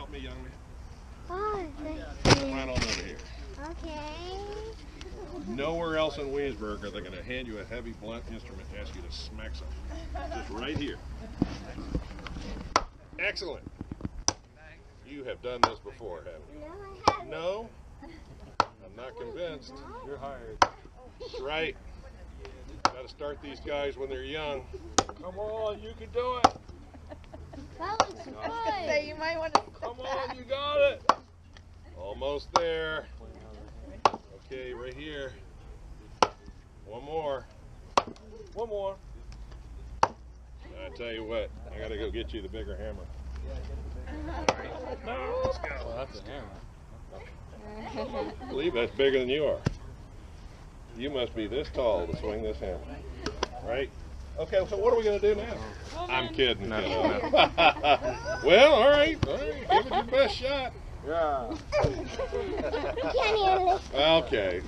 help me, young man? Oh, Come right on over here. okay. Nowhere else in Williamsburg are they going to hand you a heavy blunt instrument and ask you to smack something. Just right here. Excellent. You have done this before, haven't you? No, I haven't. No? I'm not convinced. You're hired. That's right. Got to start these guys when they're young. Come on, you can do it. That looks good. Say you might want to. Come on, you got it. Almost there. Okay, right here. One more. One more. I tell you what, I gotta go get you the bigger hammer. No, let's go. Well, that's a hammer. I believe that's bigger than you are. You must be this tall to swing this hammer, right? Okay, so what are we gonna do now? I'm kidding. No. Well, all right, give it your best shot. Yeah. I can't even lift. Okay,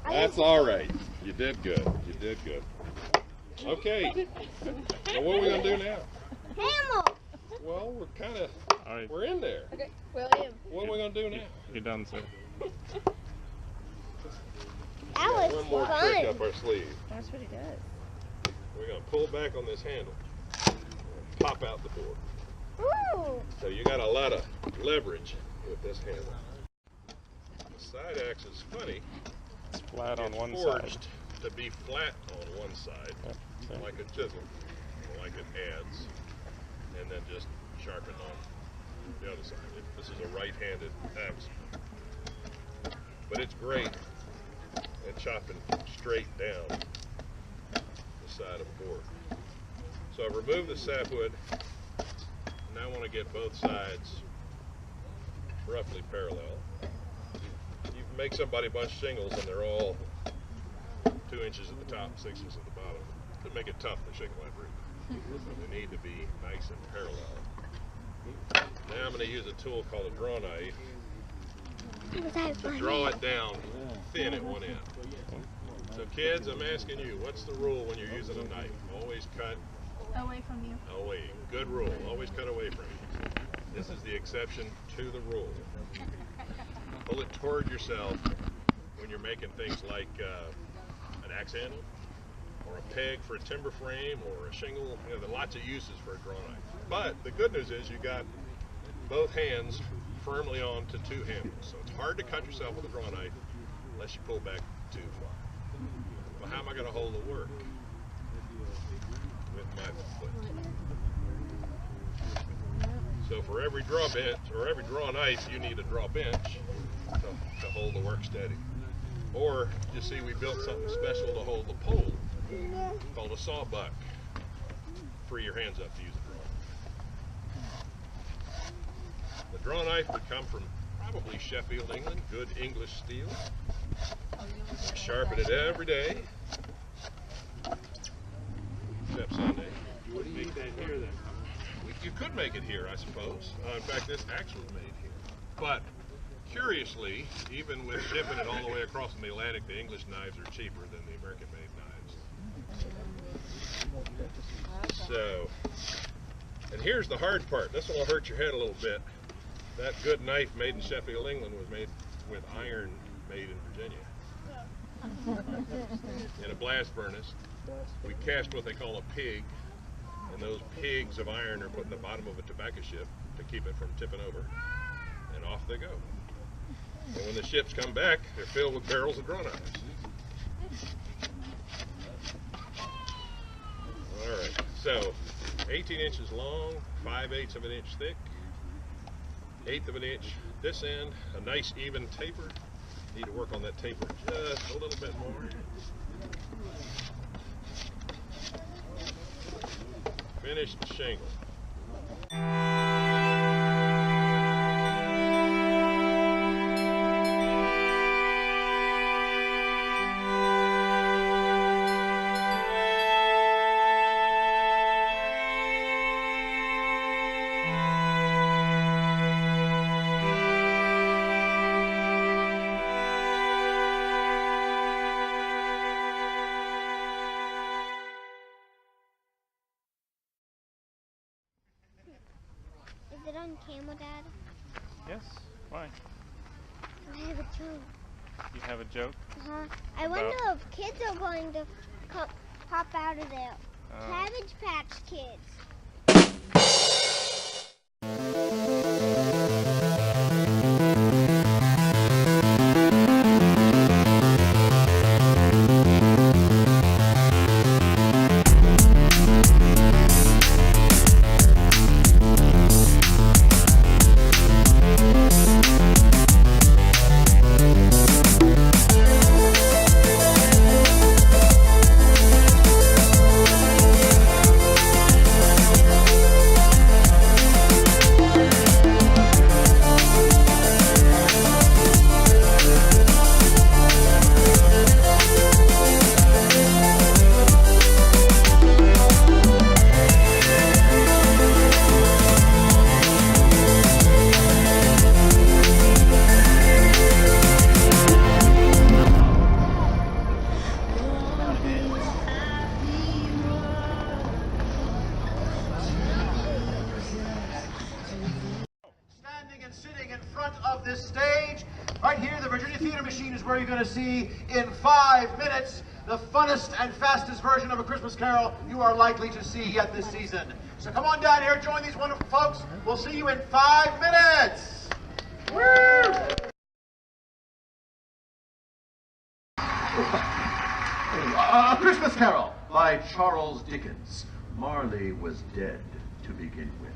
that's all right. You did good. You did good. Okay, so what are we gonna do now? Hammer. Well, we're kind of, Alright. we're in there. Okay, William. What are we gonna do now? You're done, sir. That was One more fun. trick up our sleeve. That's what he does. We're gonna pull back on this handle, and pop out the board. Ooh. So you got a lot of leverage with this handle. The side axe is funny. It's flat on It's one forged side. to be flat on one side, Yep. Same. like a chisel, like it adds, and then just sharpened on the other side. This is a right-handed axe, but it's great at chopping straight down the side of a board. So I've removed the sapwood. Now I want to get both sides roughly parallel. You make somebody a bunch of shingles and they're all 2 inches at the top, 6 inches at the bottom. To make it tough, the shingle and roof. So they need to be nice and parallel. Now I'm going to use a tool called a draw knife Was that to funny? draw it down thin at one end. So kids, I'm asking you, what's the rule when you're using a knife? Always cut Away from you. away. Good rule. Always cut away from you. This is the exception to the rule. Pull it toward yourself when you're making things like an axe handle or a peg for a timber frame or a shingle. You know, there are lots of uses for a draw knife. But the good news is you got both hands firmly onto two handles. So it's hard to cut yourself with a draw knife unless you pull back too far. Well, how am I going to hold the work? With my foot. So for every draw bench or every draw knife, you need a draw bench to hold the work steady. Or you see, we built something special to hold the pole called a sawbuck. Free your hands up to use a draw. The draw knife would come from probably Sheffield, England. Good English steel. We sharpen it every day. Except Sunday. You wouldn't make that here then. You could make it here, I suppose. In fact, this axe was made here. But curiously, even with shipping it all the way across the Atlantic, the English knives are cheaper than the American-made knives. So, and here's the hard part. This one will hurt your head a little bit. That good knife made in Sheffield, England was made with iron made in Virginia. In a blast furnace. We cast what they call a pig, and those pigs of iron are put in the bottom of a tobacco ship to keep it from tipping over, and off they go. And when the ships come back, they're filled with barrels of draw knives. All right, so 18 inches long, 5/8 of an inch thick, 1/8 of an inch this end, a nice even taper. Need to work on that taper just a little bit more. Finished shingle. Is it on camera, Dad? Yes? Why? I have a joke. You have a joke? I wonder if kids are going to pop out of there. Cabbage Patch Kids. Sitting in front of this stage, right here, the Virginia Theater Machine is where you're going to see in 5 minutes the funnest and fastest version of A Christmas Carol you are likely to see yet this season. So come on down here, join these wonderful folks. We'll see you in 5 minutes. Woo! A Christmas Carol by Charles Dickens. Marley was dead to begin with.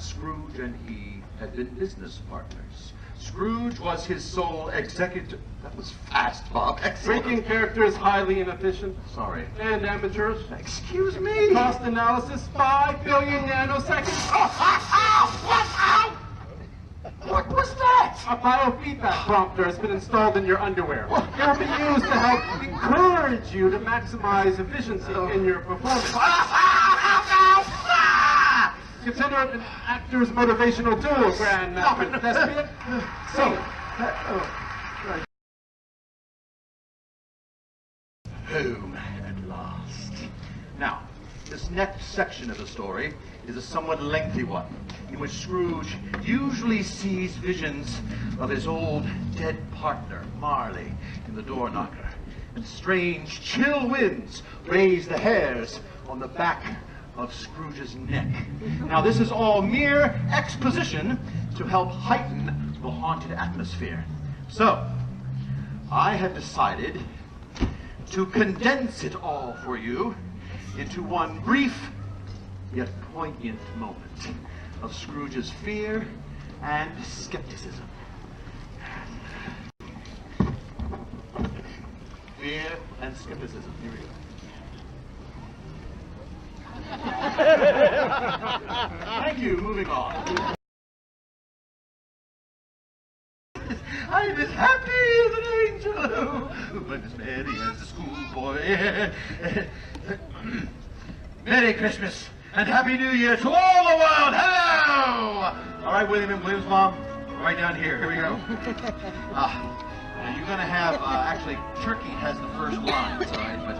Scrooge and he had been business partners. Scrooge was his sole executive. That was fast, Bob. Excellent. Drinking characters highly inefficient. Sorry. And amateurs. Excuse me. Cost analysis 5 billion nanoseconds. What was that? A biofeedback prompter has been installed in your underwear. It will be used to help encourage you to maximize efficiency in your performance. Consider it an actor's motivational tool, Grandmaster Thespian. So, home at last. Now, this next section of the story is a somewhat lengthy one, in which Scrooge usually sees visions of his old dead partner, Marley, in the door knocker, and strange, chill winds raise the hairs on the back of Scrooge's neck. Now, this is all mere exposition to help heighten the haunted atmosphere. So, I have decided to condense it all for you into one brief yet poignant moment of Scrooge's fear and skepticism. Fear and skepticism. Here we go. Thank you. Moving on. I'm as happy as an angel, but as merry as a schoolboy. Merry Christmas and Happy New Year to all the world. Hello! All right, William and William's mom, right down here. Here we go. Now you're going to have, actually, turkey has the first line, all right, but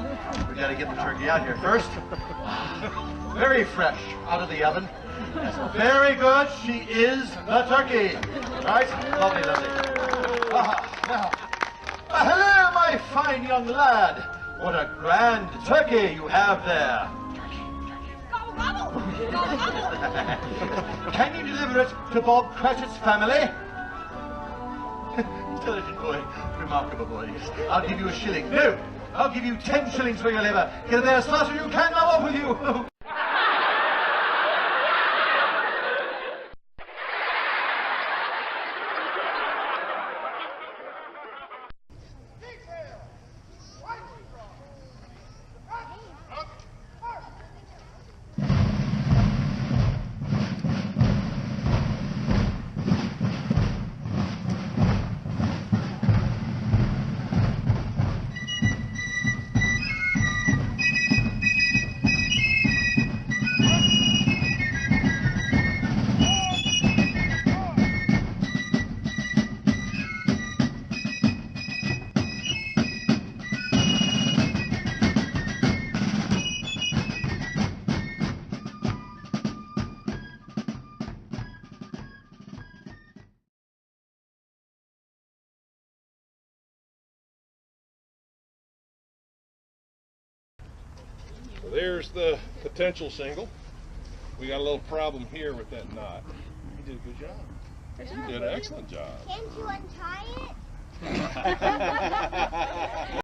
we've got to get the turkey out here first. Very fresh out of the oven. Very good. She is the turkey. Right? Lovely, lovely. Now, hello, my fine young lad. What a grand turkey you have there. Can you deliver it to Bob Cratchit's family? Intelligent boy, remarkable boy. I'll give you a shilling. No, I'll give you 10 shillings for your liver. Get there as fast as you can. I'm off with you. there's the potential single. We got a little problem here with that knot. You did a good job. You did an excellent job. Can't you untie it?